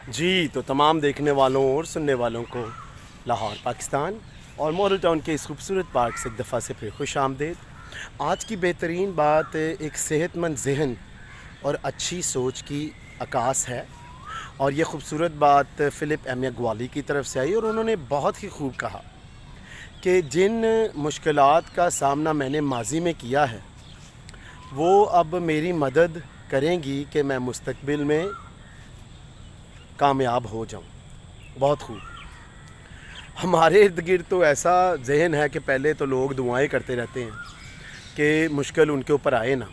जी तो तमाम देखने वालों और सुनने वालों को लाहौर पाकिस्तान और मॉडल टाउन के इस खूबसूरत पार्क से एक दफ़ा से फिर खुश आमदेद। आज की बेहतरीन बात एक सेहतमंद जहन और अच्छी सोच की अक्कास है, और ये खूबसूरत बात फ़िलिप एम ग्वाली की तरफ से आई और उन्होंने बहुत ही खूब कहा कि जिन मुश्किलात का सामना मैंने माजी में किया है वो अब मेरी मदद करेंगी कि मैं मुस्तकबिल में कामयाब हो जाऊं। बहुत खूब। हमारे इर्द गिर्द तो ऐसा जहन है कि पहले तो लोग दुआएं करते रहते हैं कि मुश्किल उनके ऊपर आए ना,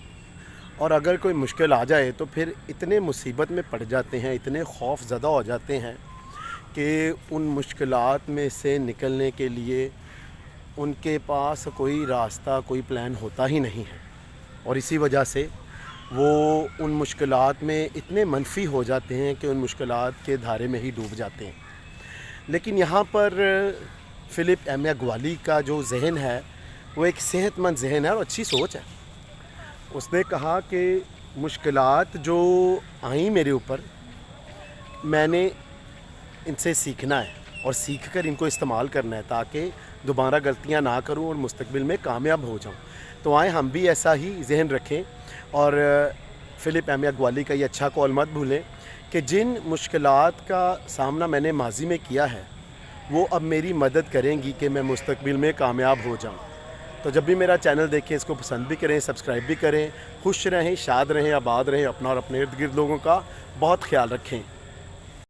और अगर कोई मुश्किल आ जाए तो फिर इतने मुसीबत में पड़ जाते हैं, इतने खौफ ज़दा हो जाते हैं कि उन मुश्किलात में से निकलने के लिए उनके पास कोई रास्ता, कोई प्लान होता ही नहीं है, और इसी वजह से वो उन मुश्किलात में इतने मनफी हो जाते हैं कि उन मुश्किलात के धारे में ही डूब जाते हैं। लेकिन यहाँ पर फ़िलिप एम ग्वाली का जो जहन है वो एक सेहतमंद जहन है और अच्छी सोच है। उसने कहा कि मुश्किलात जो आई मेरे ऊपर, मैंने इनसे सीखना है और सीख कर इनको इस्तेमाल करना है ताकि दोबारा गलतियाँ ना करूँ और मुस्तकबिल में कामयाब हो जाऊँ। तो आए हम भी ऐसा ही जहन रखें और फ़िलिप एम ग्वाली का ये अच्छा कौल मत भूलें कि जिन मुश्किलात का सामना मैंने माजी में किया है वो अब मेरी मदद करेंगी कि मैं मुस्तकबिल में कामयाब हो जाऊँ। तो जब भी मेरा चैनल देखें, इसको पसंद भी करें, सब्सक्राइब भी करें। खुश रहें, शाद रहें, आबाद रहें। अपना और अपने इर्द गिर्द लोगों का बहुत ख्याल रखें।